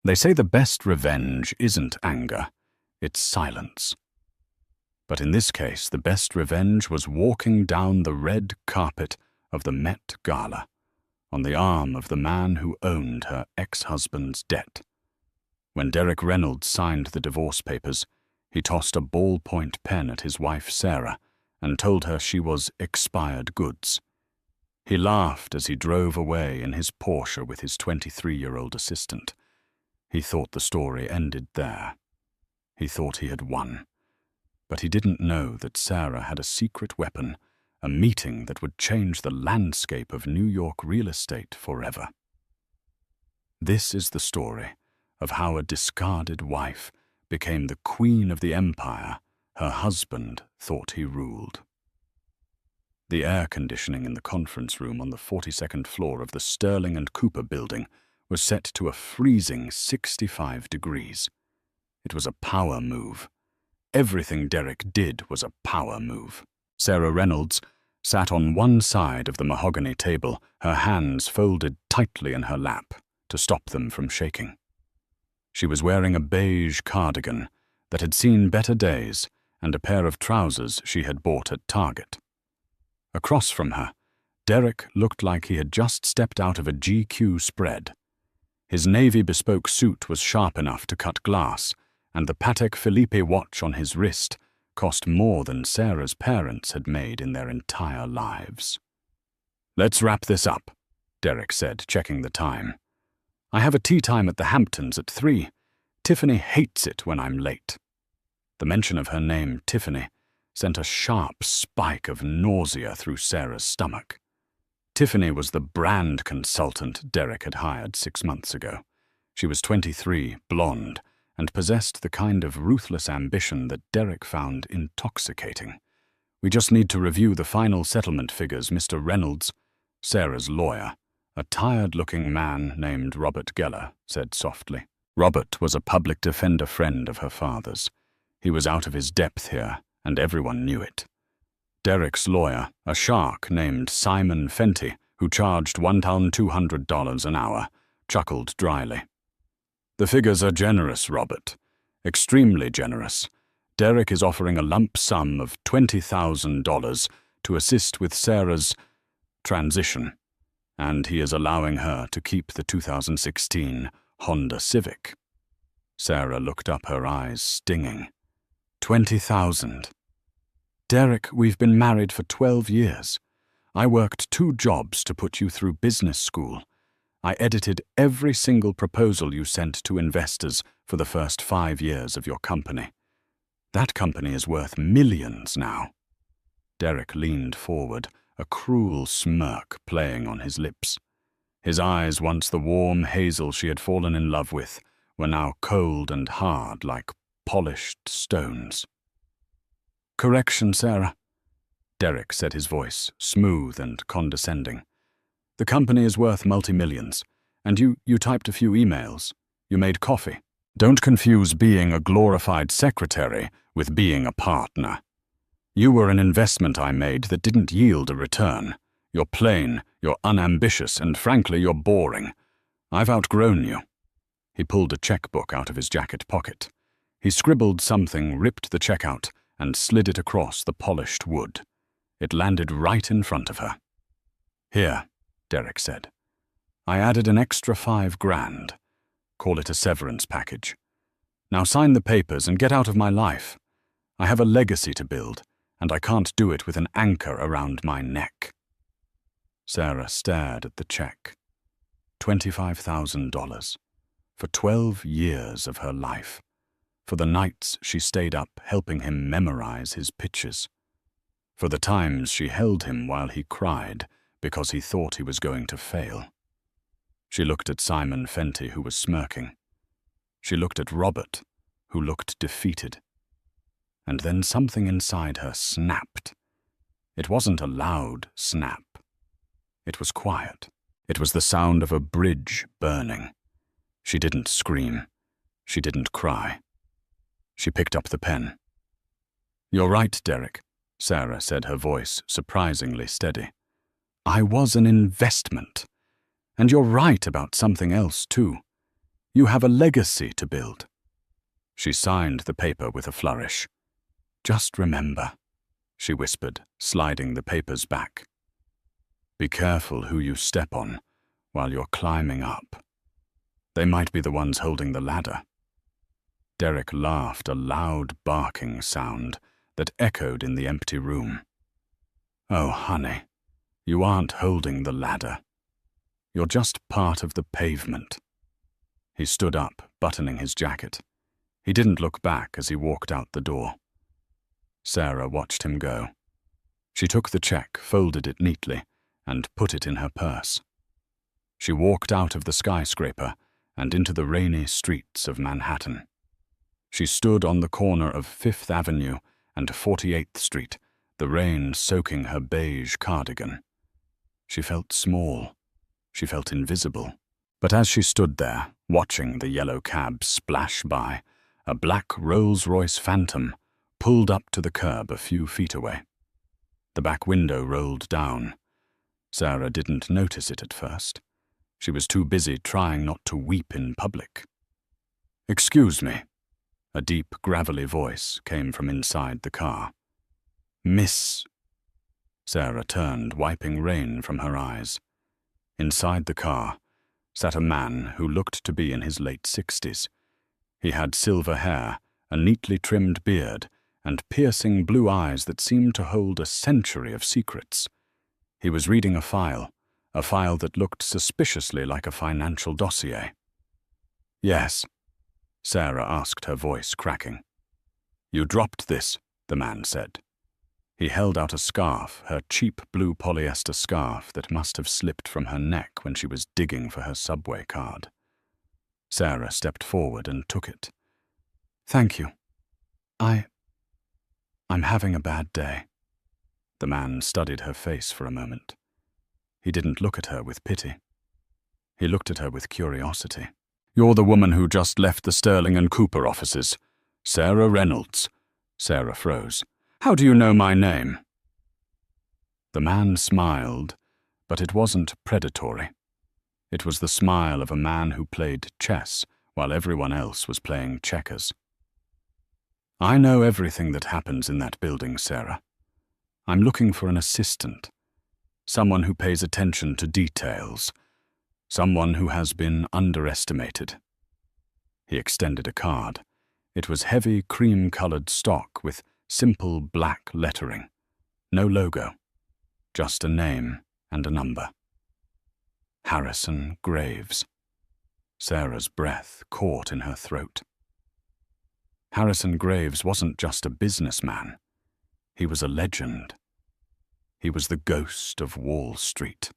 They say the best revenge isn't anger, it's silence. But in this case, the best revenge was walking down the red carpet of the Met Gala, on the arm of the man who owned her ex-husband's debt. When Derek Reynolds signed the divorce papers, he tossed a ballpoint pen at his wife Sarah and told her she was expired goods. He laughed as he drove away in his Porsche with his 23-year-old assistant. He thought the story ended there. He thought he had won. But he didn't know that Sarah had a secret weapon, a meeting that would change the landscape of New York real estate forever. This is the story of how a discarded wife became the queen of the empire her husband thought he ruled. The air conditioning in the conference room on the 42nd floor of the Sterling and Cooper building was set to a freezing 65 degrees. It was a power move. Everything Derek did was a power move. Sarah Reynolds sat on one side of the mahogany table, her hands folded tightly in her lap to stop them from shaking. She was wearing a beige cardigan that had seen better days and a pair of trousers she had bought at Target. Across from her, Derek looked like he had just stepped out of a GQ spread. His navy bespoke suit was sharp enough to cut glass, and the Patek Philippe watch on his wrist cost more than Sarah's parents had made in their entire lives. "Let's wrap this up," Derek said, checking the time. "I have a tea time at the Hamptons at 3. Tiffany hates it when I'm late." The mention of her name, Tiffany, sent a sharp spike of nausea through Sarah's stomach. Tiffany was the brand consultant Derek had hired 6 months ago. She was 23, blonde, and possessed the kind of ruthless ambition that Derek found intoxicating. "We just need to review the final settlement figures, Mr. Reynolds," Sarah's lawyer, a tired-looking man named Robert Geller, said softly. Robert was a public defender friend of her father's. He was out of his depth here, and everyone knew it. Derek's lawyer, a shark named Simon Fenty, who charged $1,200 an hour, chuckled dryly. "The figures are generous, Robert. Extremely generous. Derek is offering a lump sum of $20,000 to assist with Sarah's transition, and he is allowing her to keep the 2016 Honda Civic." Sarah looked up, her eyes stinging. 20,000. "Derek, we've been married for 12 years. I worked 2 jobs to put you through business school. I edited every single proposal you sent to investors for the first 5 years of your company. That company is worth millions now." Derek leaned forward, a cruel smirk playing on his lips. His eyes, once the warm hazel she had fallen in love with, were now cold and hard like polished stones. "Correction, Sarah," Derek said, his voice smooth and condescending. "The company is worth multi-millions, and you typed a few emails. You made coffee. Don't confuse being a glorified secretary with being a partner. You were an investment I made that didn't yield a return. You're plain, you're unambitious, and frankly, you're boring. I've outgrown you." He pulled a checkbook out of his jacket pocket. He scribbled something, ripped the check out, and slid it across the polished wood. It landed right in front of her. "Here," Derek said. "I added an extra $5,000. Call it a severance package. Now sign the papers and get out of my life. I have a legacy to build, and I can't do it with an anchor around my neck." Sarah stared at the check. $25,000. For 12 years of her life. For the nights she stayed up helping him memorize his pitches. For the times she held him while he cried because he thought he was going to fail. She looked at Simon Fenty, who was smirking. She looked at Robert, who looked defeated. And then something inside her snapped. It wasn't a loud snap. It was quiet. It was the sound of a bridge burning. She didn't scream. She didn't cry. She picked up the pen. "You're right, Derek," Sarah said, her voice surprisingly steady. "I was an investment. And you're right about something else, too. You have a legacy to build." She signed the paper with a flourish. "Just remember," she whispered, sliding the papers back. "Be careful who you step on while you're climbing up. They might be the ones holding the ladder." Derek laughed, a loud barking sound that echoed in the empty room. "Oh, honey, you aren't holding the ladder. You're just part of the pavement." He stood up, buttoning his jacket. He didn't look back as he walked out the door. Sarah watched him go. She took the check, folded it neatly, and put it in her purse. She walked out of the skyscraper and into the rainy streets of Manhattan. She stood on the corner of 5th Avenue and 48th Street, the rain soaking her beige cardigan. She felt small. She felt invisible. But as she stood there, watching the yellow cab splash by, a black Rolls-Royce Phantom pulled up to the curb a few feet away. The back window rolled down. Sarah didn't notice it at first. She was too busy trying not to weep in public. "Excuse me." A deep, gravelly voice came from inside the car. "Miss—" Sarah turned, wiping rain from her eyes. Inside the car sat a man who looked to be in his late 60s. He had silver hair, a neatly trimmed beard, and piercing blue eyes that seemed to hold a century of secrets. He was reading a file that looked suspiciously like a financial dossier. "Yes," Sarah asked, her voice cracking. "You dropped this," the man said. He held out a scarf, her cheap blue polyester scarf that must have slipped from her neck when she was digging for her subway card. Sarah stepped forward and took it. "Thank you. I'm having a bad day." The man studied her face for a moment. He didn't look at her with pity. He looked at her with curiosity. "You're the woman who just left the Sterling and Cooper offices. Sarah Reynolds." Sarah froze. "How do you know my name?" The man smiled, but it wasn't predatory. It was the smile of a man who played chess while everyone else was playing checkers. "I know everything that happens in that building, Sarah. I'm looking for an assistant, someone who pays attention to details, someone who has been underestimated." He extended a card. It was heavy, cream-colored stock with simple black lettering. No logo, just a name and a number. Harrison Graves. Sarah's breath caught in her throat. Harrison Graves wasn't just a businessman. He was a legend. He was the ghost of Wall Street.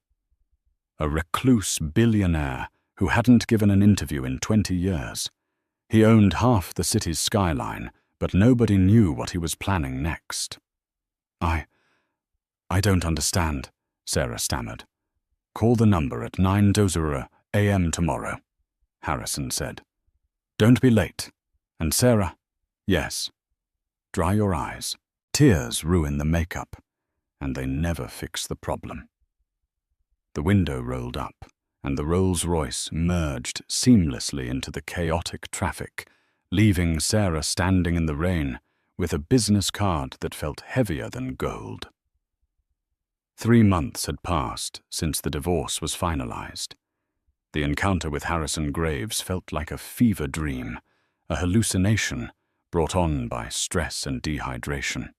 A recluse billionaire who hadn't given an interview in 20 years. He owned half the city's skyline, but nobody knew what he was planning next. I don't understand," Sarah stammered. "Call the number at 9:00 a.m. tomorrow," Harrison said. "Don't be late. And Sarah, yes, dry your eyes. Tears ruin the makeup, and they never fix the problem." The window rolled up, and the Rolls-Royce merged seamlessly into the chaotic traffic, leaving Sarah standing in the rain with a business card that felt heavier than gold. 3 months had passed since the divorce was finalized. The encounter with Harrison Graves felt like a fever dream, a hallucination brought on by stress and dehydration.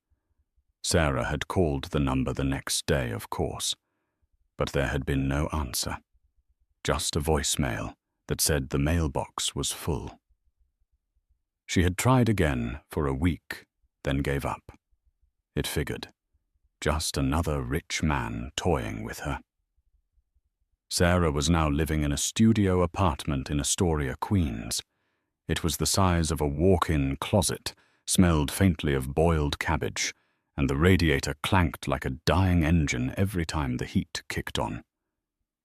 Sarah had called the number the next day, of course, but there had been no answer. Just a voicemail that said the mailbox was full. She had tried again for a week, then gave up. It figured. Just another rich man toying with her. Sarah was now living in a studio apartment in Astoria, Queens. It was the size of a walk-in closet, smelled faintly of boiled cabbage, and the radiator clanked like a dying engine every time the heat kicked on.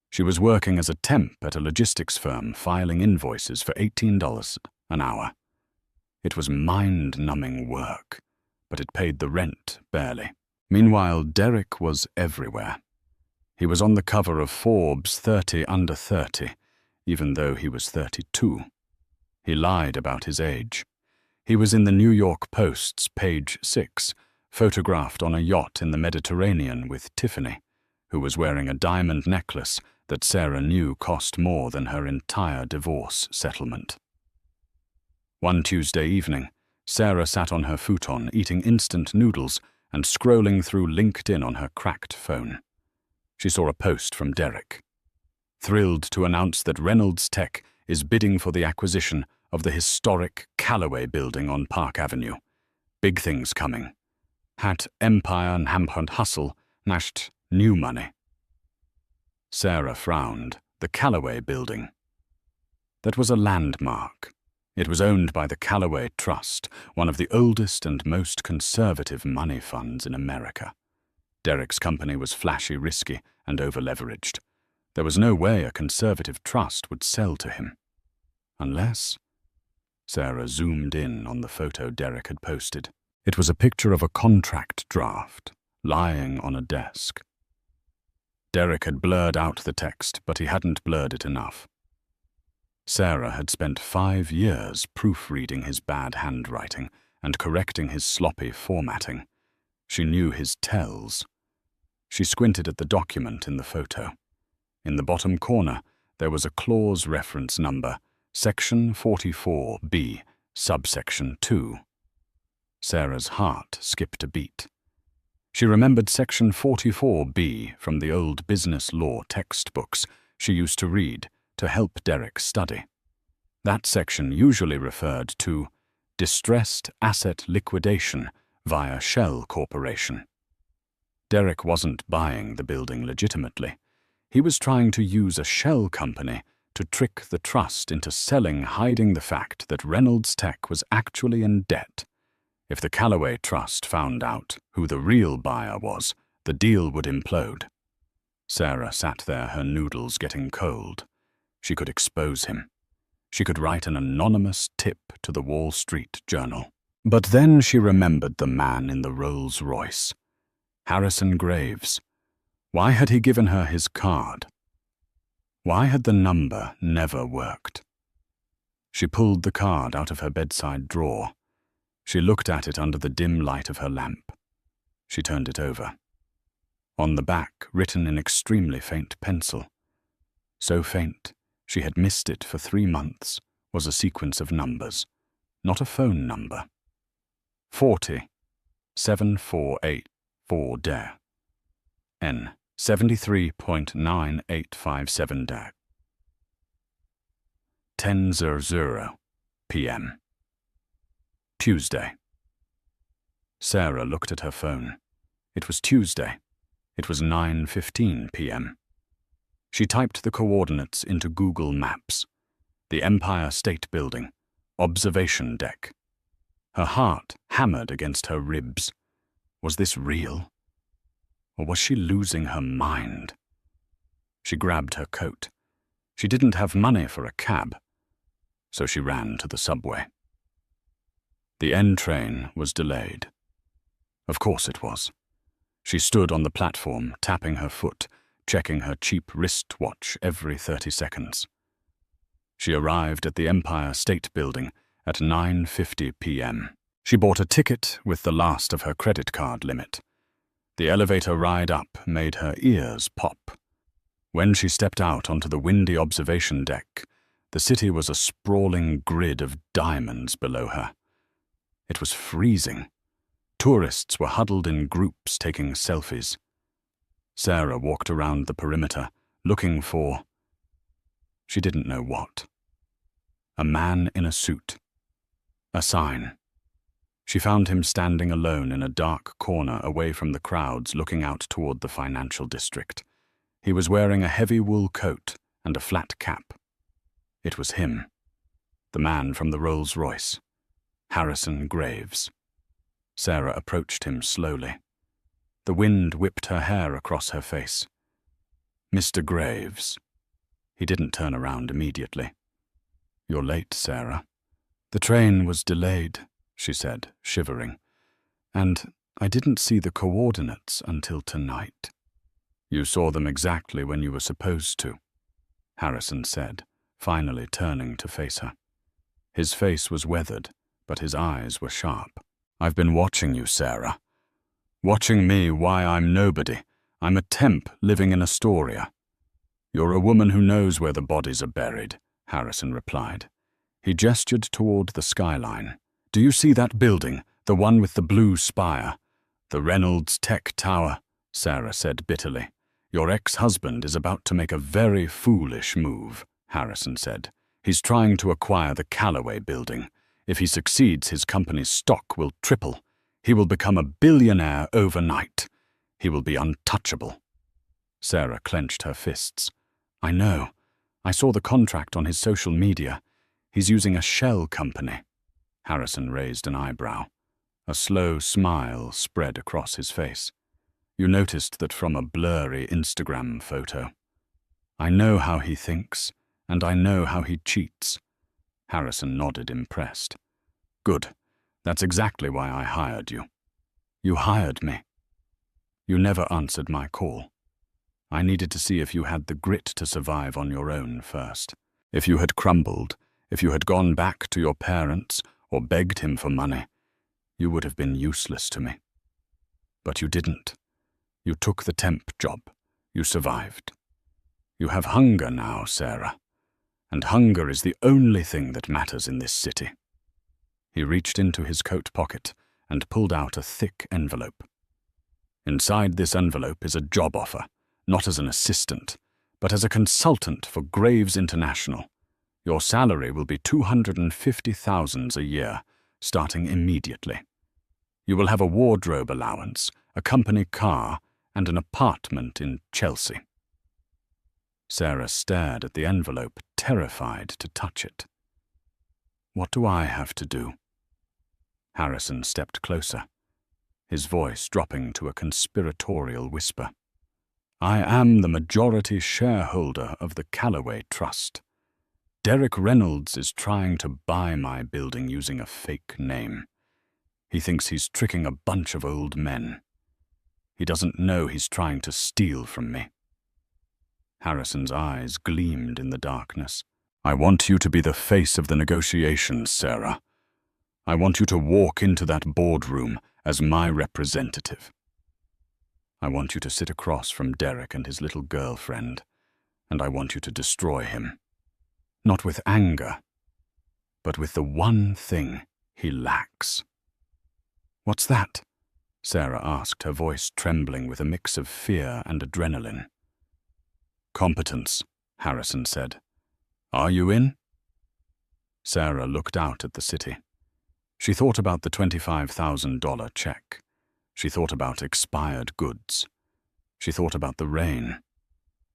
She was working as a temp at a logistics firm, filing invoices for $18 an hour. It was mind-numbing work, but it paid the rent barely. Meanwhile, Derek was everywhere. He was on the cover of Forbes 30 Under 30, even though he was 32. He lied about his age. He was in the New York Post's page 6, photographed on a yacht in the Mediterranean with Tiffany, who was wearing a diamond necklace that Sarah knew cost more than her entire divorce settlement. One Tuesday evening, Sarah sat on her futon eating instant noodles and scrolling through LinkedIn on her cracked phone. She saw a post from Derek. Thrilled to announce that Reynolds Tech is bidding for the acquisition of the historic Callaway building on Park Avenue. Big things coming. Hat Empire and Hamphunt Hustle nashed new money. Sarah frowned. The Callaway building. That was a landmark. It was owned by the Callaway Trust, one of the oldest and most conservative money funds in America. Derek's company was flashy, risky, and over-leveraged. There was no way a conservative trust would sell to him. Unless... Sarah zoomed in on the photo Derek had posted. It was a picture of a contract draft, lying on a desk. Derek had blurred out the text, but he hadn't blurred it enough. Sarah had spent 5 years proofreading his bad handwriting and correcting his sloppy formatting. She knew his tells. She squinted at the document in the photo. In the bottom corner, there was a clause reference number, Section 44B, subsection 2. Sarah's heart skipped a beat. She remembered Section 44B from the old business law textbooks she used to read to help Derek study. That section usually referred to distressed asset liquidation via Shell Corporation. Derek wasn't buying the building legitimately. He was trying to use a shell company to trick the trust into selling, hiding the fact that Reynolds Tech was actually in debt. If the Callaway Trust found out who the real buyer was, the deal would implode. Sarah sat there, her noodles getting cold. She could expose him. She could write an anonymous tip to the Wall Street Journal. But then she remembered the man in the Rolls-Royce. Harrison Graves. Why had he given her his card? Why had the number never worked? She pulled the card out of her bedside drawer. She looked at it under the dim light of her lamp. She turned it over. On the back, written in extremely faint pencil. So faint, she had missed it for 3 months, was a sequence of numbers, not a phone number. 40, 7484 DARE. N, 73.9857 DARE. 10:00 p.m. Tuesday. Sarah looked at her phone. It was Tuesday. It was 9:15 p.m. She typed the coordinates into Google Maps. The Empire State Building. Observation deck. Her heart hammered against her ribs. Was this real? Or was she losing her mind? She grabbed her coat. She didn't have money for a cab, so she ran to the subway. The N train was delayed. Of course it was. She stood on the platform, tapping her foot, checking her cheap wristwatch every 30 seconds. She arrived at the Empire State Building at 9:50 p.m. She bought a ticket with the last of her credit card limit. The elevator ride up made her ears pop. When she stepped out onto the windy observation deck, the city was a sprawling grid of diamonds below her. It was freezing. Tourists were huddled in groups taking selfies. Sarah walked around the perimeter, looking for... She didn't know what. A man in a suit. A sign. She found him standing alone in a dark corner away from the crowds looking out toward the financial district. He was wearing a heavy wool coat and a flat cap. It was him. The man from the Rolls-Royce. Harrison Graves. Sarah approached him slowly. The wind whipped her hair across her face. Mr. Graves. He didn't turn around immediately. You're late, Sarah. The train was delayed, she said, shivering. And I didn't see the coordinates until tonight. You saw them exactly when you were supposed to, Harrison said, finally turning to face her. His face was weathered, but his eyes were sharp. "I've been watching you, Sarah. Watching me why I'm nobody. I'm a temp living in Astoria." "You're a woman who knows where the bodies are buried," Harrison replied. He gestured toward the skyline. "Do you see that building, the one with the blue spire?" "The Reynolds Tech Tower," Sarah said bitterly. "Your ex-husband is about to make a very foolish move," Harrison said. "He's trying to acquire the Callaway building. If he succeeds, his company's stock will triple. He will become a billionaire overnight. He will be untouchable." Sarah clenched her fists. "I know. I saw the contract on his social media. He's using a shell company." Harrison raised an eyebrow. A slow smile spread across his face. "You noticed that from a blurry Instagram photo. I know how he thinks, and I know how he cheats." Harrison nodded, impressed. "Good. That's exactly why I hired you." "You hired me?" "You never answered my call. I needed to see if you had the grit to survive on your own first. If you had crumbled, if you had gone back to your parents or begged him for money, you would have been useless to me. But you didn't. You took the temp job. You survived. You have hunger now, Sarah. And hunger is the only thing that matters in this city." He reached into his coat pocket and pulled out a thick envelope. "Inside this envelope is a job offer, not as an assistant, but as a consultant for Graves International. Your salary will be $250,000 a year, starting immediately. You will have a wardrobe allowance, a company car, and an apartment in Chelsea." Sarah stared at the envelope, terrified to touch it. "What do I have to do?" Harrison stepped closer, his voice dropping to a conspiratorial whisper. "I am the majority shareholder of the Callaway Trust. Derek Reynolds is trying to buy my building using a fake name. He thinks he's tricking a bunch of old men. He doesn't know he's trying to steal from me." Harrison's eyes gleamed in the darkness. "I want you to be the face of the negotiations, Sarah. I want you to walk into that boardroom as my representative. I want you to sit across from Derek and his little girlfriend, and I want you to destroy him. Not with anger, but with the one thing he lacks." "What's that?" Sarah asked, her voice trembling with a mix of fear and adrenaline. "Competence," Harrison said. "Are you in?" Sarah looked out at the city. She thought about the $25,000 check. She thought about expired goods. She thought about the rain.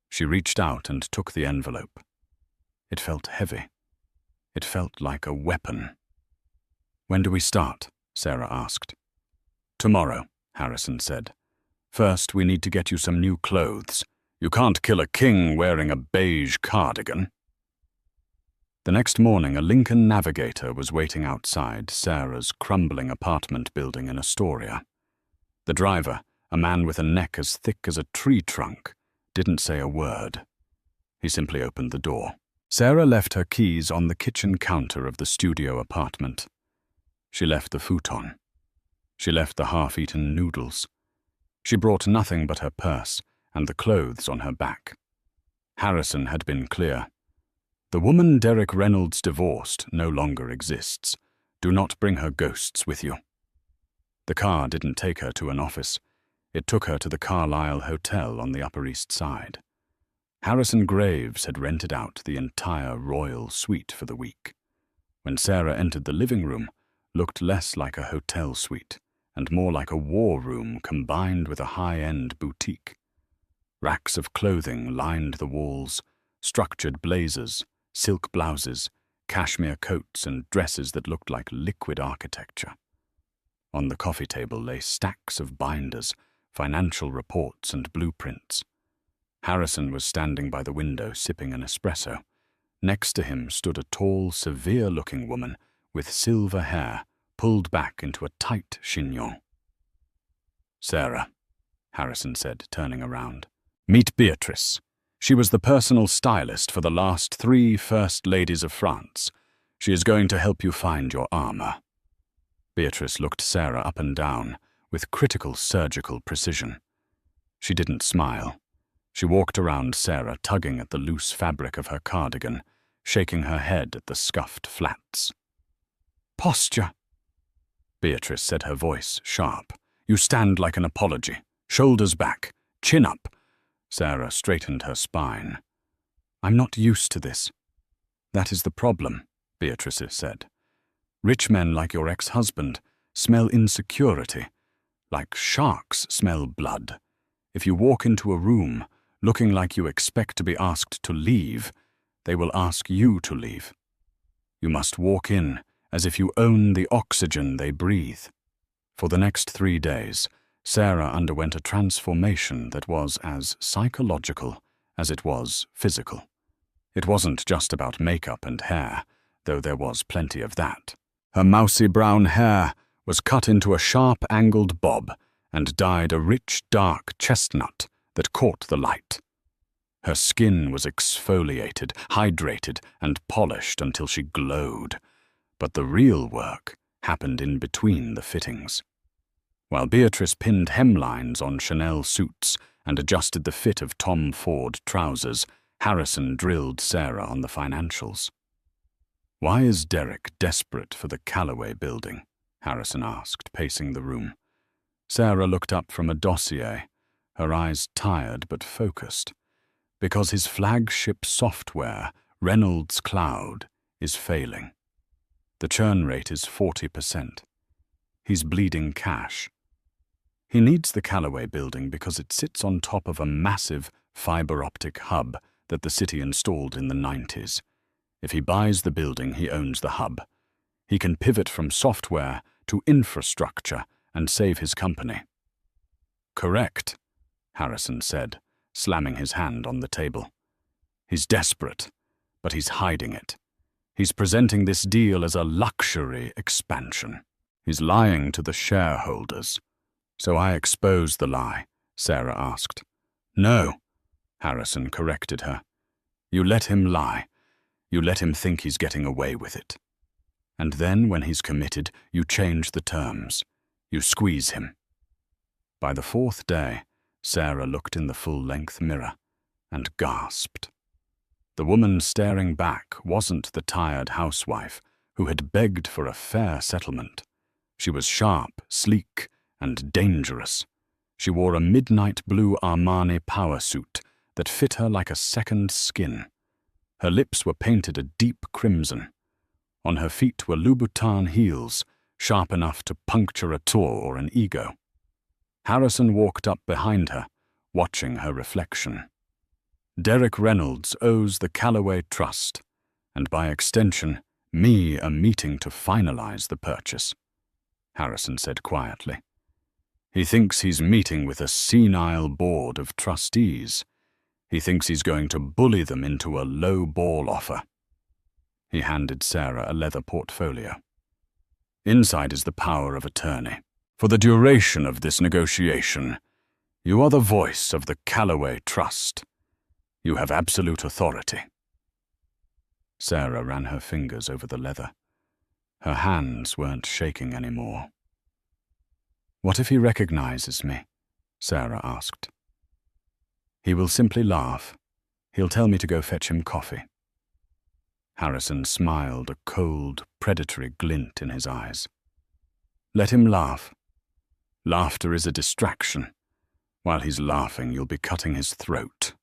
She reached out and took the envelope. It felt heavy. It felt like a weapon. "When do we start?" Sarah asked. "Tomorrow," Harrison said. "First, we need to get you some new clothes. You can't kill a king wearing a beige cardigan." The next morning, a Lincoln Navigator was waiting outside Sarah's crumbling apartment building in Astoria. The driver, a man with a neck as thick as a tree trunk, didn't say a word. He simply opened the door. Sarah left her keys on the kitchen counter of the studio apartment. She left the futon. She left the half-eaten noodles. She brought nothing but her purse and the clothes on her back. Harrison had been clear. The woman Derek Reynolds divorced no longer exists. Do not bring her ghosts with you. The car didn't take her to an office. It took her to the Carlisle Hotel on the Upper East Side. Harrison Graves had rented out the entire royal suite for the week. When Sarah entered the living room, looked less like a hotel suite and more like a war room combined with a high-end boutique. Racks of clothing lined the walls, structured blazers, silk blouses, cashmere coats, and dresses that looked like liquid architecture. On the coffee table lay stacks of binders, financial reports, and blueprints. Harrison was standing by the window sipping an espresso. Next to him stood a tall, severe-looking woman with silver hair pulled back into a tight chignon. "Sarah," Harrison said, turning around. "Meet Beatrice. She was the personal stylist for the last 3 First Ladies of France. She is going to help you find your armor." Beatrice looked Sarah up and down with critical surgical precision. She didn't smile. She walked around Sarah, tugging at the loose fabric of her cardigan, shaking her head at the scuffed flaps. "Posture," Beatrice said, her voice sharp. "You stand like an apology. Shoulders back. Chin up." Sarah straightened her spine. "I'm not used to this." "That is the problem," Beatrice said. "Rich men like your ex-husband smell insecurity, like sharks smell blood. If you walk into a room looking like you expect to be asked to leave, they will ask you to leave. You must walk in as if you own the oxygen they breathe." For the next 3 days, Sarah underwent a transformation that was as psychological as it was physical. It wasn't just about makeup and hair, though there was plenty of that. Her mousy brown hair was cut into a sharp-angled bob and dyed a rich, dark chestnut that caught the light. Her skin was exfoliated, hydrated, and polished until she glowed. But the real work happened in between the fittings. While Beatrice pinned hemlines on Chanel suits and adjusted the fit of Tom Ford trousers, Harrison drilled Sarah on the financials. "Why is Derek desperate for the Callaway building?" Harrison asked, pacing the room. Sarah looked up from a dossier, her eyes tired but focused. "Because his flagship software, Reynolds Cloud, is failing. The churn rate is 40%. He's bleeding cash. He needs the Callaway building because it sits on top of a massive fiber-optic hub that the city installed in the 90s. If he buys the building, he owns the hub. He can pivot from software to infrastructure and save his company." "Correct," Harrison said, slamming his hand on the table. "He's desperate, but he's hiding it. He's presenting this deal as a luxury expansion. He's lying to the shareholders." "So I expose the lie?" Sarah asked. "No," Harrison corrected her. "You let him lie. You let him think he's getting away with it. And then, when he's committed, you change the terms. You squeeze him." By the 4th day, Sarah looked in the full-length mirror and gasped. The woman staring back wasn't the tired housewife who had begged for a fair settlement. She was sharp, sleek, and dangerous. She wore a midnight blue Armani power suit that fit her like a second skin. Her lips were painted a deep crimson. On her feet were Louboutin heels, sharp enough to puncture a tour or an ego. Harrison walked up behind her, watching her reflection. "Derek Reynolds owes the Callaway Trust, and by extension, me a meeting to finalize the purchase," Harrison said quietly. "He thinks he's meeting with a senile board of trustees. He thinks he's going to bully them into a low-ball offer." He handed Sarah a leather portfolio. "Inside is the power of attorney. For the duration of this negotiation, you are the voice of the Callaway Trust. You have absolute authority." Sarah ran her fingers over the leather. Her hands weren't shaking anymore. "What if he recognizes me?" Sarah asked. "He will simply laugh. He'll tell me to go fetch him coffee." Harrison smiled, a cold, predatory glint in his eyes. "Let him laugh. Laughter is a distraction. While he's laughing, you'll be cutting his throat."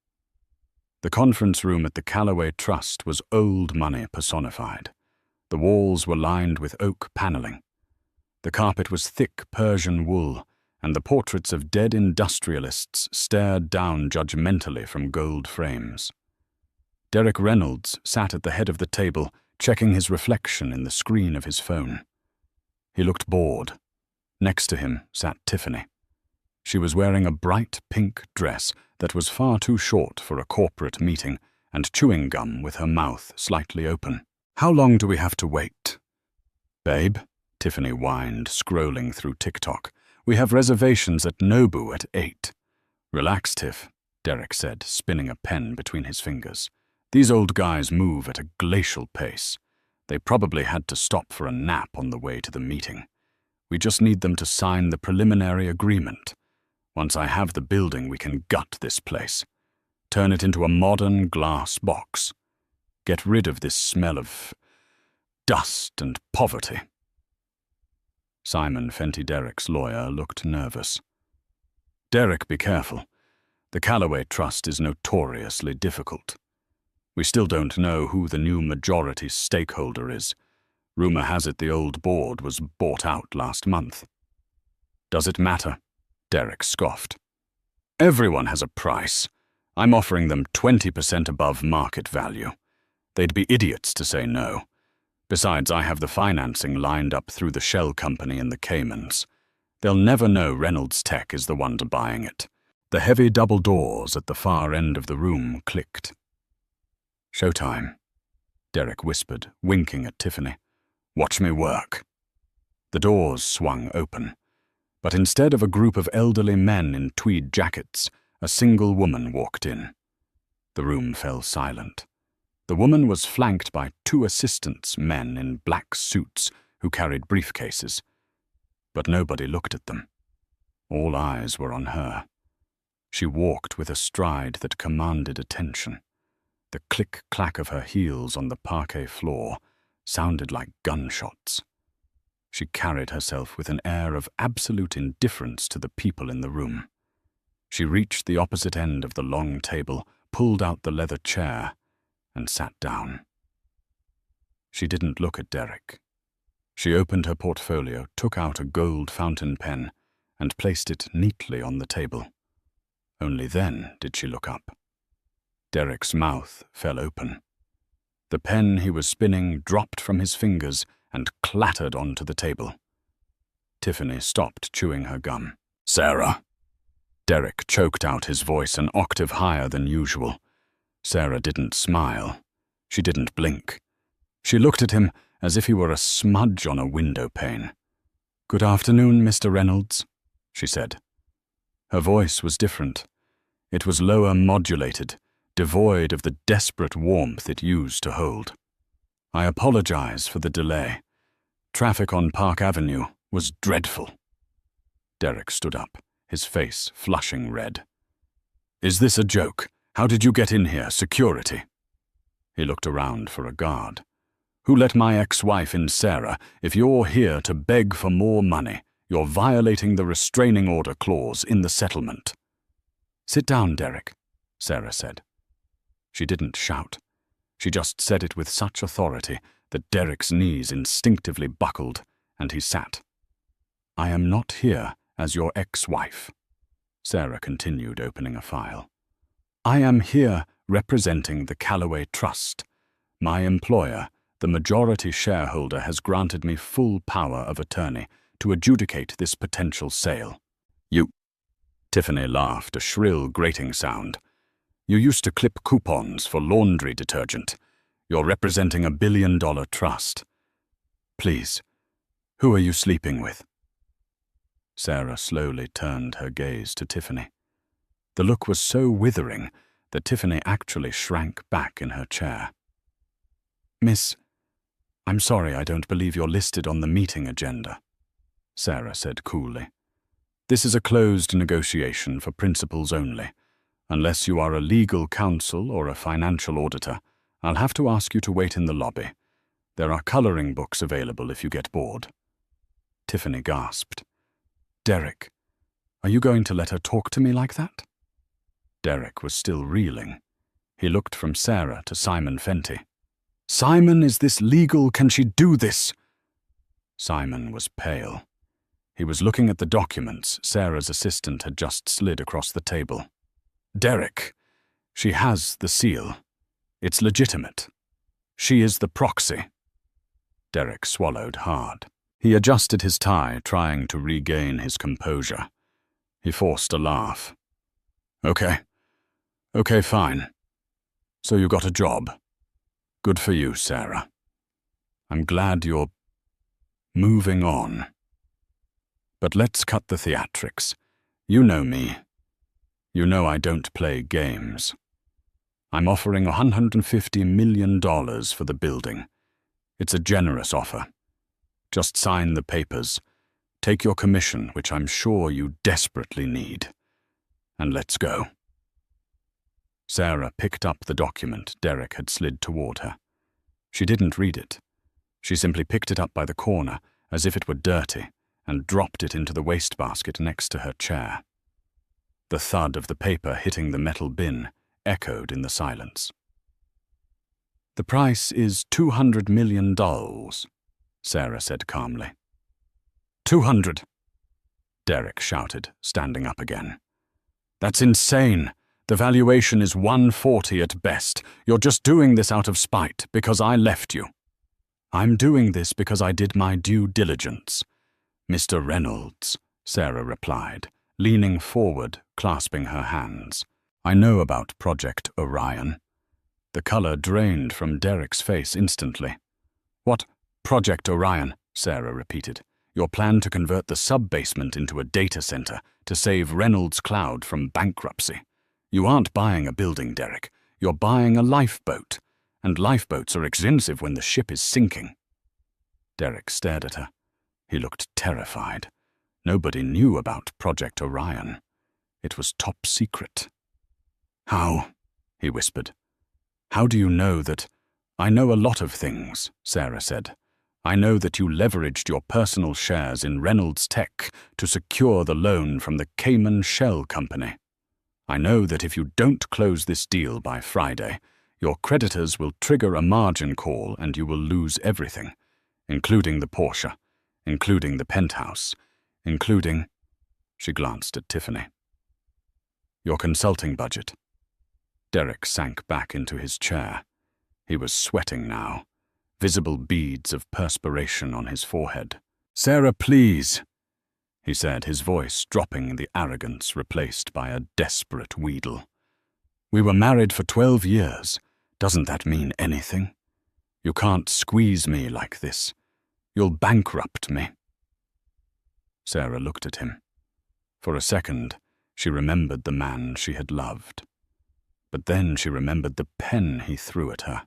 The conference room at the Callaway Trust was old money personified. The walls were lined with oak paneling. The carpet was thick Persian wool, and the portraits of dead industrialists stared down judgmentally from gold frames. Derek Reynolds sat at the head of the table, checking his reflection in the screen of his phone. He looked bored. Next to him sat Tiffany. She was wearing a bright pink dress that was far too short for a corporate meeting and chewing gum with her mouth slightly open. "How long do we have to wait?" "Babe," Tiffany whined, scrolling through TikTok. "We have reservations at Nobu at 8. "Relax, Tiff," Derek said, spinning a pen between his fingers. "These old guys move at a glacial pace. They probably had to stop for a nap on the way to the meeting. We just need them to sign the preliminary agreement. Once I have the building, we can gut this place. Turn it into a modern glass box. Get rid of this smell of dust and poverty. Simon Fenty Derrick's lawyer looked nervous. Derrick, be careful. The Callaway Trust is notoriously difficult. We still don't know who the new majority stakeholder is. Rumor has it the old board was bought out last month. Does it matter? Derrick scoffed. Everyone has a price. I'm offering them 20% above market value. They'd be idiots to say no. Besides, I have the financing lined up through the shell company in the Caymans. They'll never know Reynolds Tech is the one buying it. The heavy double doors at the far end of the room clicked. Showtime, Derrick whispered, winking at Tiffany. Watch me work. The doors swung open, but instead of a group of elderly men in tweed jackets, a single woman walked in. The room fell silent. The woman was flanked by two assistants, men in black suits who carried briefcases. But nobody looked at them. All eyes were on her. She walked with a stride that commanded attention. The click-clack of her heels on the parquet floor sounded like gunshots. She carried herself with an air of absolute indifference to the people in the room. She reached the opposite end of the long table, pulled out the leather chair, and sat down. She didn't look at Derrick. She opened her portfolio, took out a gold fountain pen, and placed it neatly on the table. Only then did she look up. Derrick's mouth fell open. The pen he was spinning dropped from his fingers and clattered onto the table. Tiffany stopped chewing her gum. Sarah. Derrick choked out his voice an octave higher than usual. Sarah didn't smile. She didn't blink. She looked at him as if he were a smudge on a window pane. Good afternoon, Mr. Reynolds, she said. Her voice was different. It was lower modulated, devoid of the desperate warmth it used to hold. I apologize for the delay. Traffic on Park Avenue was dreadful. Derrick stood up, his face flushing red. Is this a joke? How did you get in here? Security? He looked around for a guard. Who let my ex-wife in, Sarah? If you're here to beg for more money, you're violating the restraining order clause in the settlement. Sit down, Derrick, Sarah said. She didn't shout. She just said it with such authority that Derrick's knees instinctively buckled, and he sat. I am not here as your ex-wife, Sarah continued, opening a file. I am here representing the Callaway Trust. My employer, the majority shareholder, has granted me full power of attorney to adjudicate this potential sale. You. Tiffany laughed, a shrill, grating sound. You used to clip coupons for laundry detergent. You're representing $1 billion trust. Please, who are you sleeping with? Sarah slowly turned her gaze to Tiffany. The look was so withering that Tiffany actually shrank back in her chair. Miss, I'm sorry I don't believe you're listed on the meeting agenda, Sarah said coolly. This is a closed negotiation for principals only. Unless you are a legal counsel or a financial auditor, I'll have to ask you to wait in the lobby. There are coloring books available if you get bored. Tiffany gasped. Derrick, are you going to let her talk to me like that? Derrick was still reeling. He looked from Sarah to Simon Fenty. Simon, is this legal? Can she do this? Simon was pale. He was looking at the documents Sarah's assistant had just slid across the table. Derrick, she has the seal. It's legitimate. She is the proxy. Derrick swallowed hard. He adjusted his tie, trying to regain his composure. He forced a laugh. Okay, fine. So you got a job. Good for you, Sarah. I'm glad you're moving on. But let's cut the theatrics. You know me. You know I don't play games. I'm offering $150 million for the building. It's a generous offer. Just sign the papers, take your commission, which I'm sure you desperately need, and let's go. Sarah picked up the document Derek had slid toward her. She didn't read it. She simply picked it up by the corner, as if it were dirty, and dropped it into the wastebasket next to her chair. The thud of the paper hitting the metal bin echoed in the silence. "The price is $200 million, Sarah said calmly. 200, Derek shouted, standing up again. That's insane. The valuation is 140 at best. You're just doing this out of spite, because I left you. I'm doing this because I did my due diligence, Mr. Reynolds, Sarah replied, leaning forward, clasping her hands. I know about Project Orion. The color drained from Derek's face instantly. What Project Orion? Sarah repeated. Your plan to convert the sub-basement into a data center to save Reynolds Cloud from bankruptcy. You aren't buying a building, Derek. You're buying a lifeboat, and lifeboats are expensive when the ship is sinking. Derek stared at her. He looked terrified. Nobody knew about Project Orion. It was top secret. How? He whispered. How do you know that? I know a lot of things, Sarah said. I know that you leveraged your personal shares in Reynolds Tech to secure the loan from the Cayman Shell Company. I know that if you don't close this deal by Friday, your creditors will trigger a margin call and you will lose everything, including the Porsche, including the penthouse, including... She glanced at Tiffany. Your consulting budget. Derek sank back into his chair. He was sweating now, visible beads of perspiration on his forehead. Sarah, please, he said, his voice dropping, the arrogance replaced by a desperate wheedle. We were married for 12 years. Doesn't that mean anything? You can't squeeze me like this. You'll bankrupt me. Sarah looked at him. For a second, she remembered the man she had loved. But then she remembered the pen he threw at her.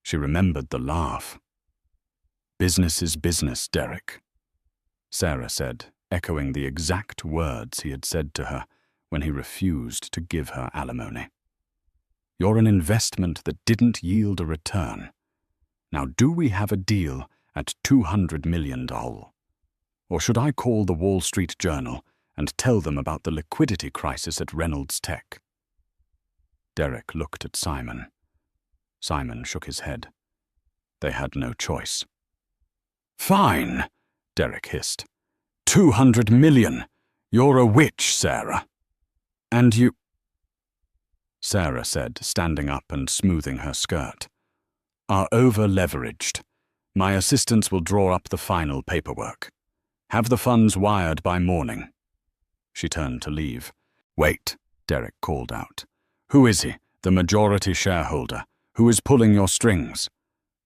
She remembered the laugh. Business is business, Derek, Sarah said, echoing the exact words he had said to her when he refused to give her alimony. You're an investment that didn't yield a return. Now, do we have a deal at $200 million? Or should I call the Wall Street Journal and tell them about the liquidity crisis at Reynolds Tech? Derek looked at Simon. Simon shook his head. They had no choice. Fine, Derek hissed. 200 million. You're a witch, Sarah. And you... Sarah said, standing up and smoothing her skirt. Are over-leveraged. My assistants will draw up the final paperwork. Have the funds wired by morning. She turned to leave. Wait, Derek called out. Who is he, the majority shareholder? Who is pulling your strings?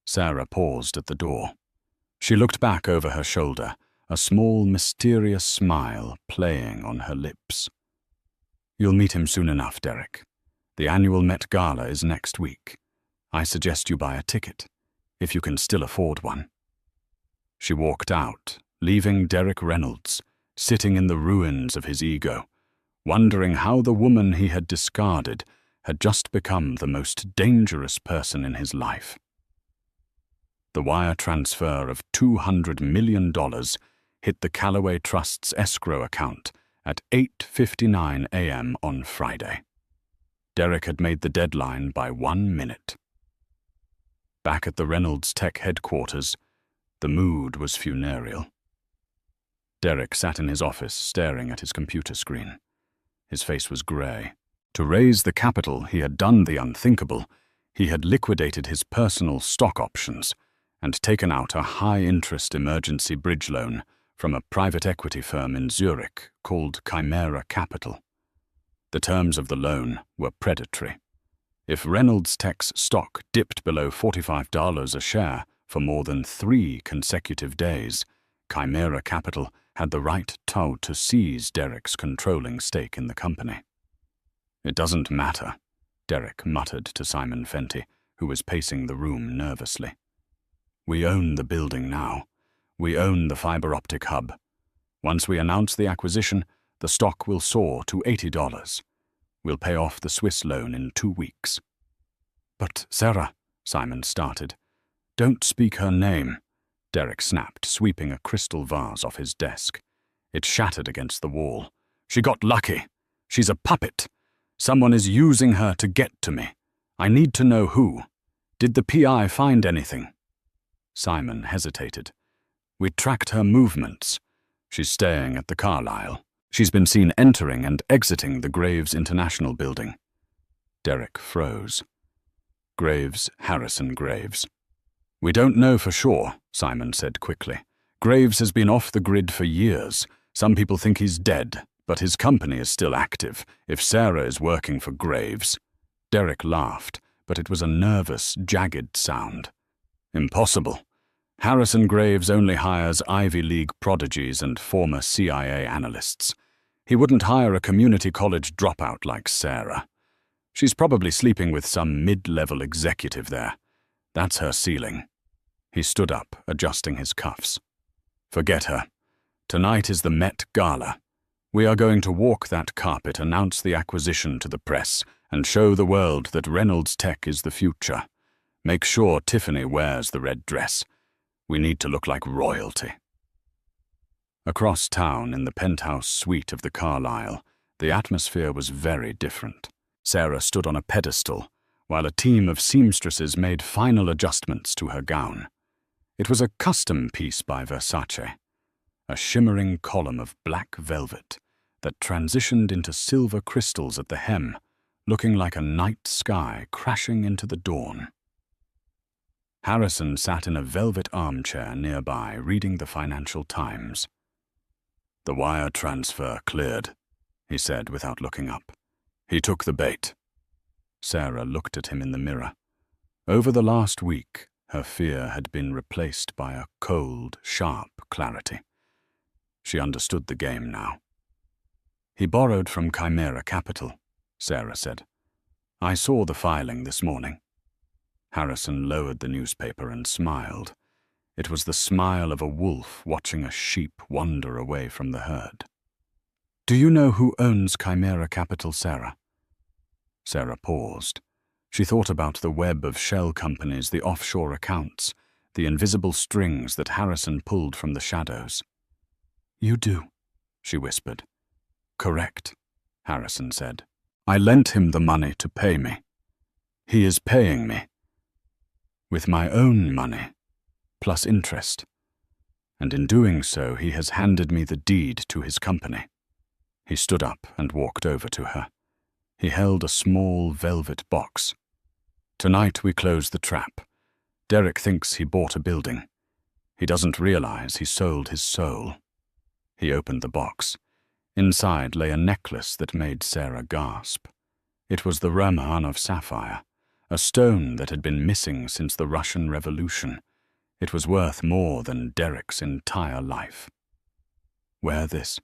Sarah paused at the door. She looked back over her shoulder, a small, mysterious smile playing on her lips. You'll meet him soon enough, Derek. The annual Met Gala is next week. I suggest you buy a ticket, if you can still afford one. She walked out, leaving Derek Reynolds, sitting in the ruins of his ego, wondering how the woman he had discarded had just become the most dangerous person in his life. The wire transfer of $200 million hit the Callaway Trust's escrow account at 8:59 a.m. on Friday. Derek had made the deadline by 1 minute. Back at the Reynolds Tech headquarters, the mood was funereal. Derek sat in his office staring at his computer screen. His face was grey. To raise the capital, he had done the unthinkable. He had liquidated his personal stock options and taken out a high-interest emergency bridge loan from a private equity firm in Zurich called Chimera Capital. The terms of the loan were predatory. If Reynolds Tech's stock dipped below $45 a share for more than 3 consecutive days, Chimera Capital had the right to seize Derek's controlling stake in the company. It doesn't matter, Derek muttered to Simon Fenty, who was pacing the room nervously. We own the building now. We own the fiber optic hub. Once we announce the acquisition, the stock will soar to $80. We'll pay off the Swiss loan in 2 weeks. But Sarah, Simon started. Don't speak her name, Derek snapped, sweeping a crystal vase off his desk. It shattered against the wall. She got lucky. She's a puppet. Someone is using her to get to me. I need to know who. Did the PI find anything? Simon hesitated. We tracked her movements. She's staying at the Carlyle. She's been seen entering and exiting the Graves International building. Derek froze. Graves, Harrison Graves. We don't know for sure, Simon said quickly. Graves has been off the grid for years. Some people think he's dead, but his company is still active. If Sarah is working for Graves... Derek laughed, but it was a nervous, jagged sound. Impossible. Harrison Graves only hires Ivy League prodigies and former CIA analysts. He wouldn't hire a community college dropout like Sarah. She's probably sleeping with some mid-level executive there. That's her ceiling. He stood up, adjusting his cuffs. Forget her. Tonight is the Met Gala. We are going to walk that carpet, announce the acquisition to the press, and show the world that Reynolds Tech is the future. Make sure Tiffany wears the red dress. We need to look like royalty. Across town, in the penthouse suite of the Carlyle, the atmosphere was very different. Sarah stood on a pedestal, while a team of seamstresses made final adjustments to her gown. It was a custom piece by Versace, a shimmering column of black velvet that transitioned into silver crystals at the hem, looking like a night sky crashing into the dawn. Harrison sat in a velvet armchair nearby, reading the Financial Times. The wire transfer cleared, he said without looking up. He took the bait. Sarah looked at him in the mirror. Over the last week, her fear had been replaced by a cold, sharp clarity. She understood the game now. He borrowed from Chimera Capital, Sarah said. I saw the filing this morning. Harrison lowered the newspaper and smiled. It was the smile of a wolf watching a sheep wander away from the herd. Do you know who owns Chimera Capital, Sarah? Sarah paused. She thought about the web of shell companies, the offshore accounts, the invisible strings that Harrison pulled from the shadows. You do, she whispered. Correct, Harrison said. I lent him the money to pay me. He is paying me. With my own money, plus interest. And in doing so, he has handed me the deed to his company. He stood up and walked over to her. He held a small velvet box. Tonight we close the trap. Derek thinks he bought a building. He doesn't realize he sold his soul. He opened the box. Inside lay a necklace that made Sarah gasp. It was the Ramanov sapphire, a stone that had been missing since the Russian Revolution. It was worth more than Derek's entire life. Wear this,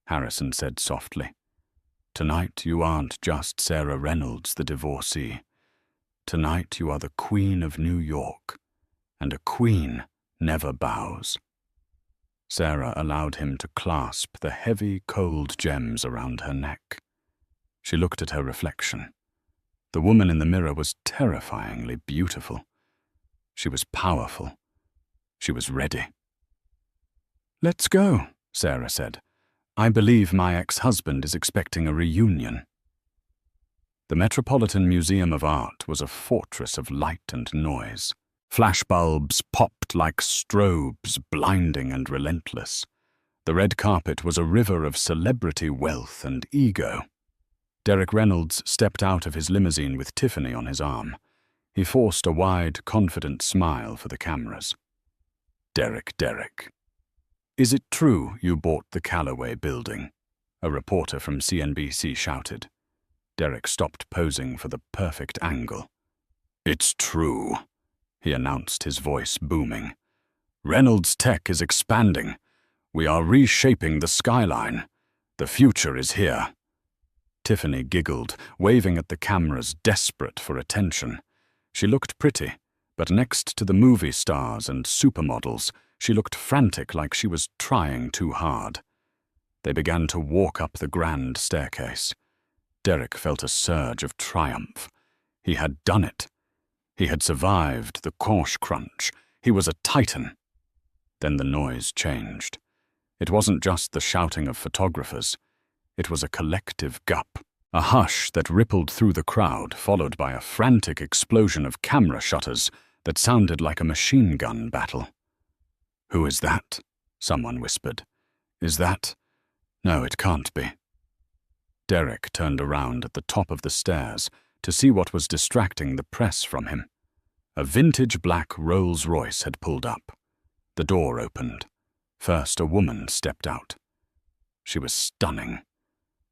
Harrison said softly. Tonight you aren't just Sarah Reynolds, the divorcee. Tonight you are the Queen of New York, and a queen never bows. Sarah allowed him to clasp the heavy, cold gems around her neck. She looked at her reflection. The woman in the mirror was terrifyingly beautiful. She was powerful. She was ready. Let's go, Sarah said. I believe my ex-husband is expecting a reunion. The Metropolitan Museum of Art was a fortress of light and noise. Flashbulbs popped like strobes, blinding and relentless. The red carpet was a river of celebrity wealth and ego. Derek Reynolds stepped out of his limousine with Tiffany on his arm. He forced a wide, confident smile for the cameras. Derek. Is it true you bought the Callaway building? A reporter from CNBC shouted. Derek stopped posing for the perfect angle. It's true, he announced, his voice booming. Reynolds Tech is expanding. We are reshaping the skyline. The future is here. Tiffany giggled, waving at the cameras, desperate for attention. She looked pretty, But next to the movie stars and supermodels, she looked frantic, like she was trying too hard. They began to walk up the grand staircase. Derek felt a surge of triumph. He had done it. He had survived the Corsh crunch. He was a titan. Then the noise changed. It wasn't just the shouting of photographers. It was a collective gup, a hush that rippled through the crowd, followed by a frantic explosion of camera shutters that sounded like a machine gun battle. "Who is that?" someone whispered. "Is that? No, it can't be." Derek turned around at the top of the stairs to see what was distracting the press from him. A vintage black Rolls-Royce had pulled up. The door opened. First, a woman stepped out. She was stunning.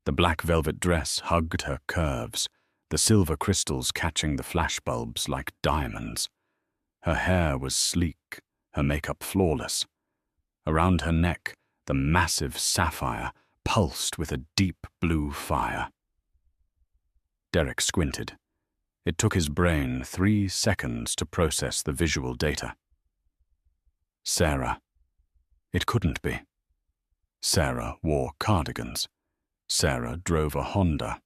The black velvet dress hugged her curves, the silver crystals catching the flashbulbs like diamonds. Her hair was sleek, her makeup flawless. Around her neck, the massive sapphire pulsed with a deep blue fire. Derek squinted. It took his brain 3 seconds to process the visual data. Sarah. It couldn't be. Sarah wore cardigans. Sarah drove a Honda.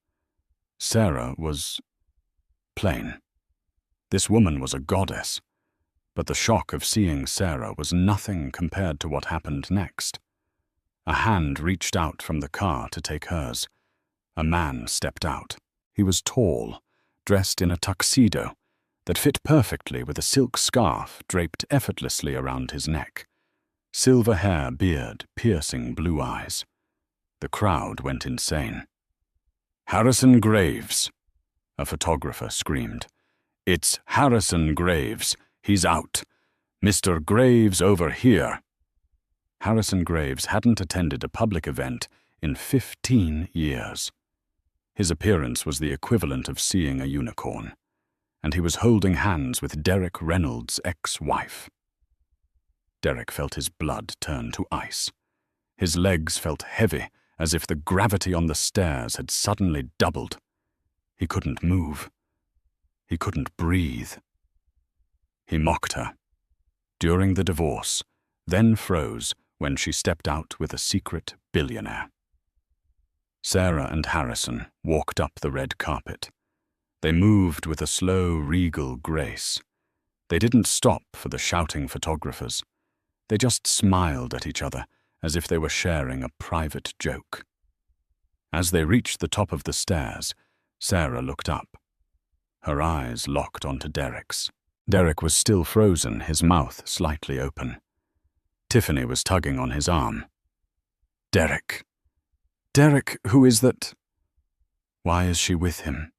Sarah was plain. This woman was a goddess, but the shock of seeing Sarah was nothing compared to what happened next. A hand reached out from the car to take hers. A man stepped out. He was tall, dressed in a tuxedo that fit perfectly with a silk scarf draped effortlessly around his neck. Silver hair, beard, piercing blue eyes. The crowd went insane. "Harrison Graves!" a photographer screamed. "It's Harrison Graves. He's out. Mr. Graves over here." Harrison Graves hadn't attended a public event in 15 years. His appearance was the equivalent of seeing a unicorn, and he was holding hands with Derek Reynolds' ex-wife. Derek felt his blood turn to ice. His legs felt heavy, as if the gravity on the stairs had suddenly doubled. He couldn't move. He couldn't breathe. He mocked her. During the divorce, then froze when she stepped out with a secret billionaire. Sarah and Harrison walked up the red carpet. They moved with a slow, regal grace. They didn't stop for the shouting photographers. They just smiled at each other as if they were sharing a private joke. As they reached the top of the stairs, Sarah looked up. Her eyes locked onto Derek's. Derek was still frozen, his mouth slightly open. Tiffany was tugging on his arm. "Derek. Derek, who is that? Why is she with him?"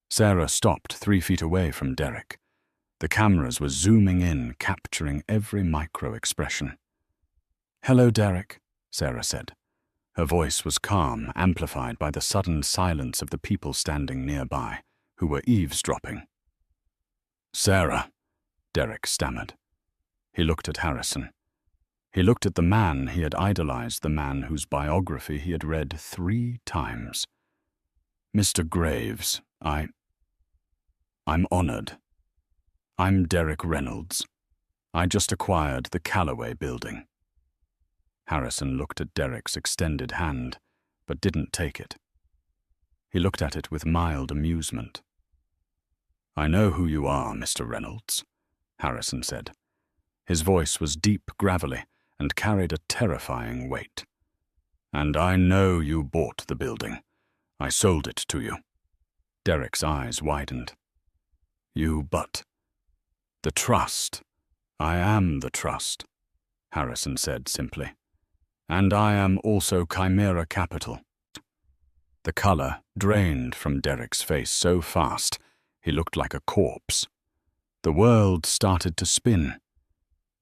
Sarah stopped 3 feet away from Derek. The cameras were zooming in, capturing every micro-expression. "Hello, Derek," Sarah said. Her voice was calm, amplified by the sudden silence of the people standing nearby, who were eavesdropping. "Sarah," Derek stammered. He looked at Harrison. He looked at the man he had idolized, the man whose biography he had read 3 times. "Mr. Graves, I'm honored. I'm Derek Reynolds. I just acquired the Callaway building." Harrison looked at Derek's extended hand, but didn't take it. He looked at it with mild amusement. "I know who you are, Mr. Reynolds," Harrison said. His voice was deep, gravelly, and carried a terrifying weight. "And I know you bought the building. I sold it to you." Derek's eyes widened. But the trust. I am the trust," Harrison said simply. "And I am also Chimera Capital." The color drained from Derek's face so fast, he looked like a corpse. The world started to spin.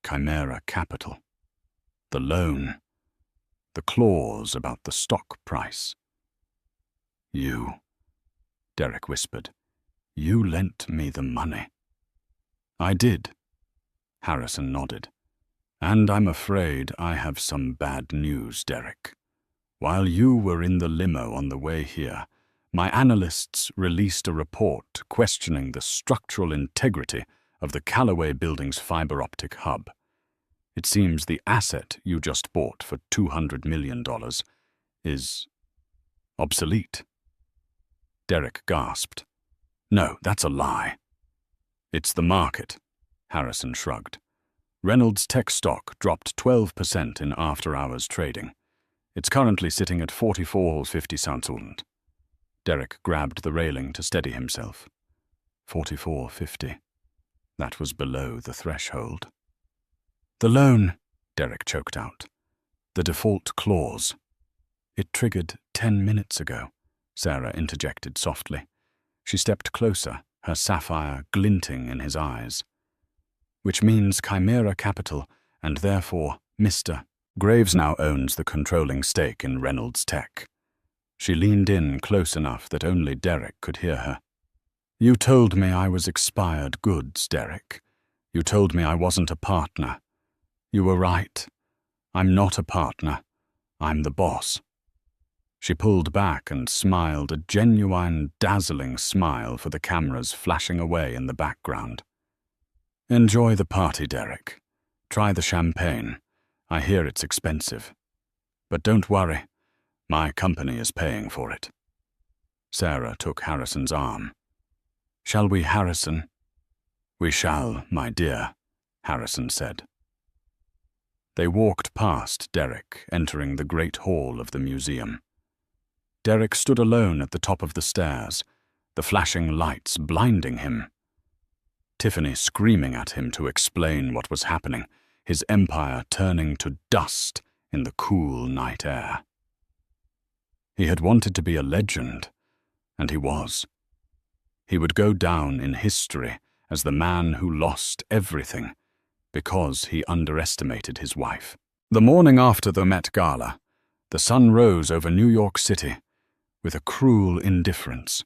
Chimera Capital. The loan. The clause about the stock price. "You," Derek whispered. "You lent me the money." "I did," Harrison nodded. "And I'm afraid I have some bad news, Derek. While you were in the limo on the way here, my analysts released a report questioning the structural integrity of the Callaway Building's fiber optic hub. It seems the asset you just bought for $200 million is obsolete. Derek gasped. No, that's a lie. It's the market, Harrison shrugged. Reynolds Tech stock dropped 12% in after-hours trading. It's currently sitting at 44,50 cents. Derek grabbed the railing to steady himself. 44.50. That was below the threshold. The loan, Derek choked out. The default clause. It triggered 10 minutes ago, Sarah interjected softly. She stepped closer, her sapphire glinting in his eyes. Which means Chimera Capital, and therefore Mr. Graves now owns the controlling stake in Reynolds Tech. She leaned in close enough that only Derek could hear her. You told me I was expired goods, Derek. You told me I wasn't a partner. You were right. I'm not a partner. I'm the boss. She pulled back and smiled a genuine, dazzling smile for the cameras flashing away in the background. Enjoy the party, Derek. Try the champagne. I hear it's expensive. But don't worry. My company is paying for it. Sarah took Harrison's arm. Shall we, Harrison? We shall, my dear, Harrison said. They walked past Derek, entering the great hall of the museum. Derek stood alone at the top of the stairs, the flashing lights blinding him. Tiffany screaming at him to explain what was happening, his empire turning to dust in the cool night air. He had wanted to be a legend, and he was. He would go down in history as the man who lost everything because he underestimated his wife. The morning after the Met Gala, the sun rose over New York City with a cruel indifference.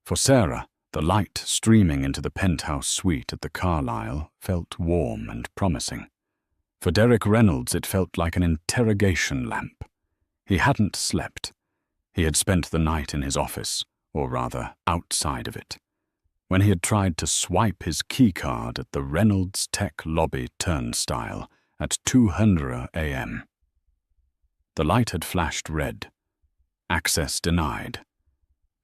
For Sarah, the light streaming into the penthouse suite at the Carlyle felt warm and promising. For Derek Reynolds, it felt like an interrogation lamp. He hadn't slept. He had spent the night in his office, or rather outside of it, when he had tried to swipe his keycard at the Reynolds Tech lobby turnstile at 2:00 a.m. The light had flashed red. Access denied.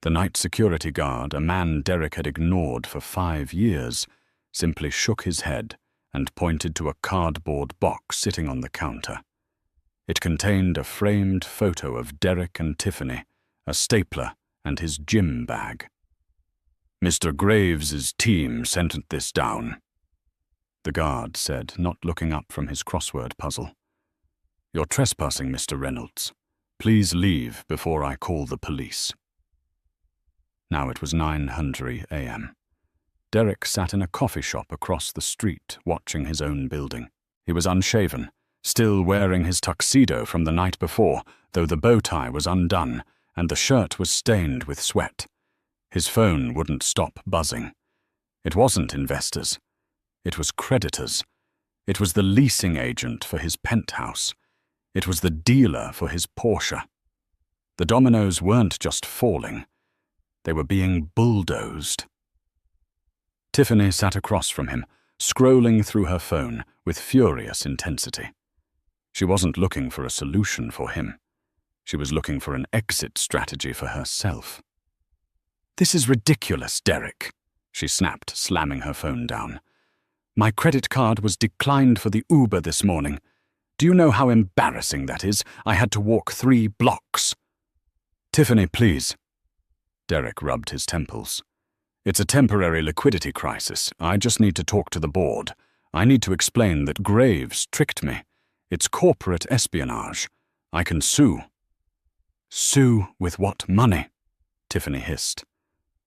The night security guard, a man Derek had ignored for 5 years, simply shook his head and pointed to a cardboard box sitting on the counter. It contained a framed photo of Derek and Tiffany, a stapler, and his gym bag. Mr. Graves's team sent this down, the guard said, not looking up from his crossword puzzle. You're trespassing, Mr. Reynolds. Please leave before I call the police. Now it was 9:00 a.m. Derek sat in a coffee shop across the street, watching his own building. He was unshaven, still wearing his tuxedo from the night before, though the bow tie was undone and the shirt was stained with sweat. His phone wouldn't stop buzzing. It wasn't investors. It was creditors. It was the leasing agent for his penthouse. It was the dealer for his Porsche. The dominoes weren't just falling. They were being bulldozed. Tiffany sat across from him, scrolling through her phone with furious intensity. She wasn't looking for a solution for him. She was looking for an exit strategy for herself. This is ridiculous, Derek, she snapped, slamming her phone down. My credit card was declined for the Uber this morning. Do you know how embarrassing that is? I had to walk 3 blocks. Tiffany, please. Derek rubbed his temples. It's a temporary liquidity crisis. I just need to talk to the board. I need to explain that Graves tricked me. It's corporate espionage. I can sue. Sue with what money? Tiffany hissed.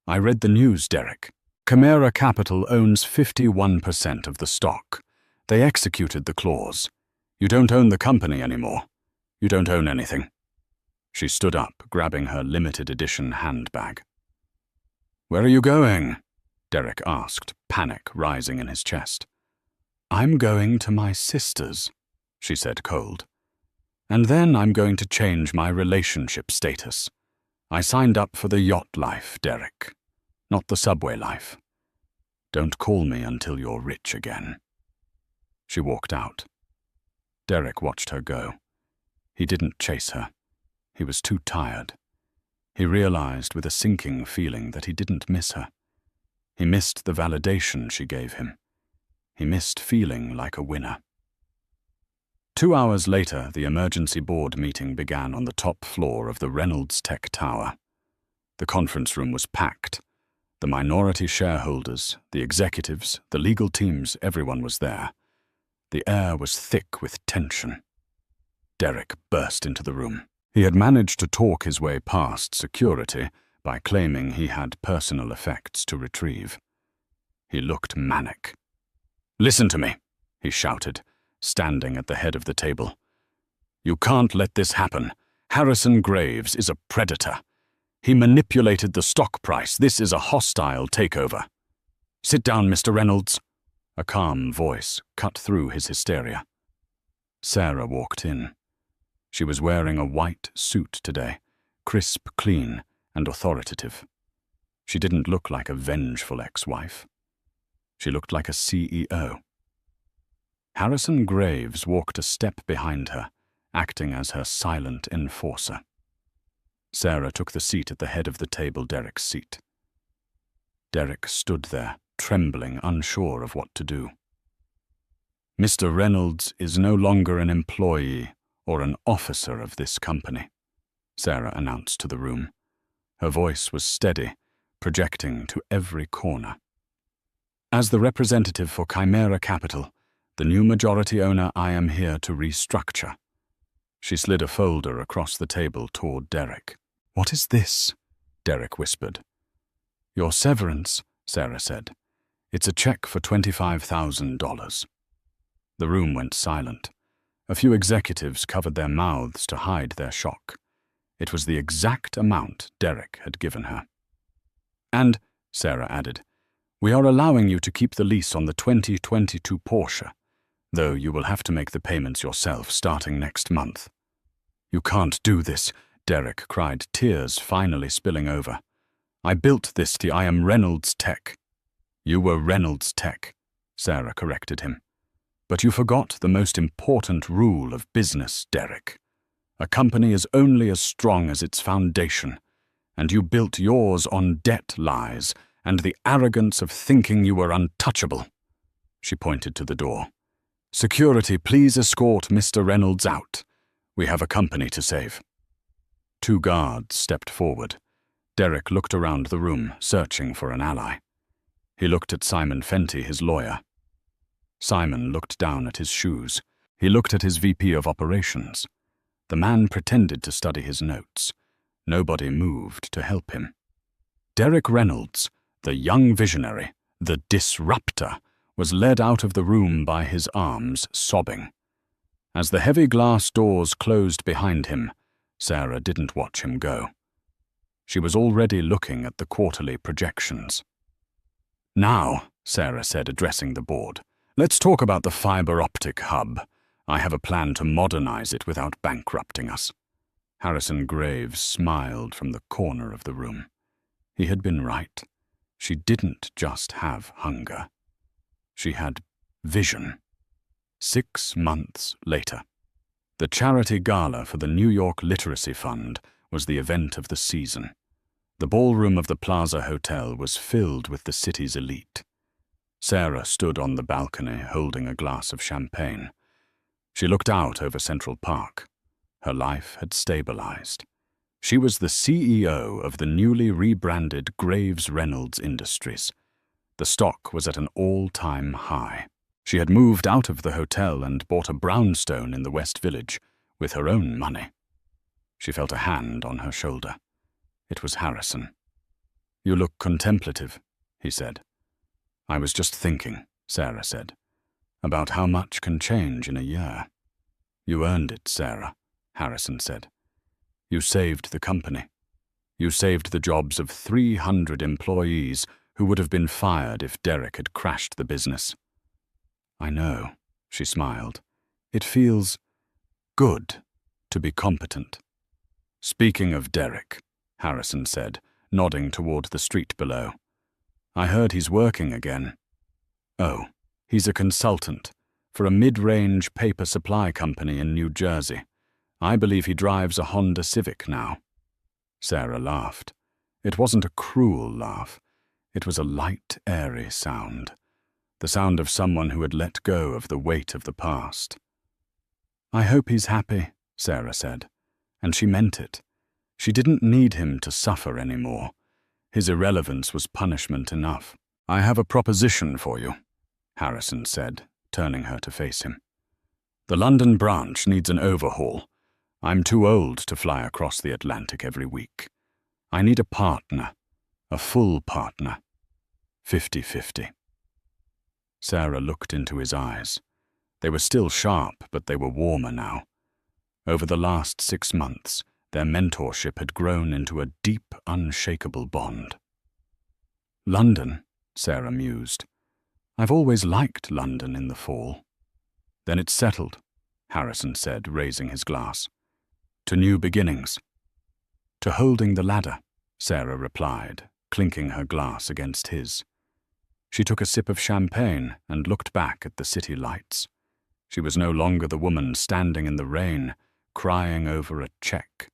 I read the news, Derek. Chimera Capital owns 51% of the stock. They executed the clause. You don't own the company anymore. You don't own anything. She stood up, grabbing her limited edition handbag. Where are you going? Derek asked, panic rising in his chest. I'm going to my sister's, she said cold. And then I'm going to change my relationship status. I signed up for the yacht life, Derek, not the subway life. Don't call me until you're rich again." She walked out. Derek watched her go. He didn't chase her. He was too tired. He realized with a sinking feeling that he didn't miss her. He missed the validation she gave him. He missed feeling like a winner. 2 hours later, the emergency board meeting began on the top floor of the Reynolds Tech Tower. The conference room was packed. The minority shareholders, the executives, the legal teams, everyone was there. The air was thick with tension. Derek burst into the room. He had managed to talk his way past security by claiming he had personal effects to retrieve. He looked manic. "Listen to me," he shouted, standing at the head of the table. "You can't let this happen. Harrison Graves is a predator. He manipulated the stock price. This is a hostile takeover." "Sit down, Mr. Reynolds." A calm voice cut through his hysteria. Sarah walked in. She was wearing a white suit today, crisp, clean, and authoritative. She didn't look like a vengeful ex-wife. She looked like a CEO. Harrison Graves walked a step behind her, acting as her silent enforcer. Sarah took the seat at the head of the table, Derek's seat. Derek stood there, trembling, unsure of what to do. "Mr. Reynolds is no longer an employee or an officer of this company," Sarah announced to the room. Her voice was steady, projecting to every corner. "As the representative for Chimera Capital, the new majority owner, I am here to restructure." She slid a folder across the table toward Derek. "What is this?" Derek whispered. "Your severance," Sarah said. "It's a check for $25,000. The room went silent. A few executives covered their mouths to hide their shock. It was the exact amount Derek had given her. "And," Sarah added, "we are allowing you to keep the lease on the 2022 Porsche, though you will have to make the payments yourself starting next month." "You can't do this," Derek cried, tears finally spilling over. "I built this I am Reynolds Tech." "You were Reynolds Tech," Sarah corrected him. "But you forgot the most important rule of business, Derek. A company is only as strong as its foundation, and you built yours on debt lies and the arrogance of thinking you were untouchable." She pointed to the door. "Security, please escort Mr. Reynolds out. We have a company to save." 2 guards stepped forward. Derek looked around the room, searching for an ally. He looked at Simon Fenty, his lawyer. Simon looked down at his shoes. He looked at his VP of operations. The man pretended to study his notes. Nobody moved to help him. Derek Reynolds, the young visionary, the disruptor, was led out of the room by his arms, sobbing. As the heavy glass doors closed behind him, Sarah didn't watch him go. She was already looking at the quarterly projections. "Now," Sarah said, addressing the board, "let's talk about the fiber optic hub. I have a plan to modernize it without bankrupting us." Harrison Graves smiled from the corner of the room. He had been right. She didn't just have hunger. She had vision. 6 months later. The charity gala for the New York Literacy Fund was the event of the season. The ballroom of the Plaza Hotel was filled with the city's elite. Sarah stood on the balcony holding a glass of champagne. She looked out over Central Park. Her life had stabilized. She was the CEO of the newly rebranded Graves Reynolds Industries. The stock was at an all-time high. She had moved out of the hotel and bought a brownstone in the West Village with her own money. She felt a hand on her shoulder. It was Harrison. "You look contemplative," he said. "I was just thinking," Sarah said, "about how much can change in a year." "You earned it, Sarah," Harrison said. "You saved the company. You saved the jobs of 300 employees who would have been fired if Derek had crashed the business." "I know," she smiled. "It feels good to be competent." "Speaking of Derek," Harrison said, nodding toward the street below, "I heard he's working again." Oh, he's a consultant for a mid-range paper supply company in New Jersey. I believe he drives a Honda Civic now. Sarah laughed. It wasn't a cruel laugh. It was a light, airy sound. The sound of someone who had let go of the weight of the past. I hope he's happy, Sarah said, and she meant it. She didn't need him to suffer anymore. His irrelevance was punishment enough. I have a proposition for you, Harrison said, turning her to face him. The London branch needs an overhaul. I'm too old to fly across the Atlantic every week. I need a partner, a full partner, 50-50. Sarah looked into his eyes. They were still sharp, but they were warmer now. Over the last 6 months, their mentorship had grown into a deep, unshakable bond. London, Sarah mused. I've always liked London in the fall. Then it's settled, Harrison said, raising his glass. To new beginnings. To holding the ladder, Sarah replied, clinking her glass against his. She took a sip of champagne and looked back at the city lights. She was no longer the woman standing in the rain, crying over a check.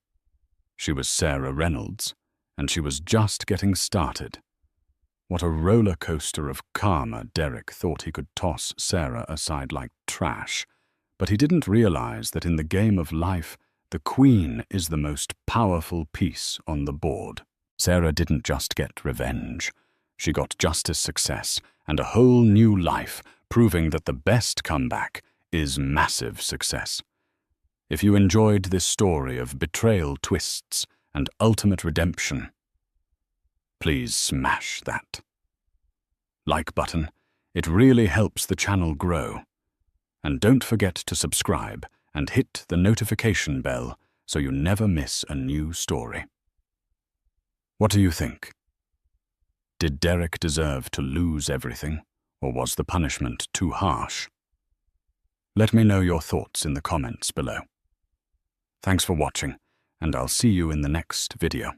She was Sarah Reynolds, and she was just getting started. What a roller coaster of karma Derek thought he could toss Sarah aside like trash, but he didn't realize that in the game of life, the queen is the most powerful piece on the board. Sarah didn't just get revenge. She got justice, success, and a whole new life, proving that the best comeback is massive success. If you enjoyed this story of betrayal, twists, and ultimate redemption, please smash that like button. It really helps the channel grow. And don't forget to subscribe and hit the notification bell so you never miss a new story. What do you think? Did Derek deserve to lose everything, or was the punishment too harsh? Let me know your thoughts in the comments below. Thanks for watching, and I'll see you in the next video.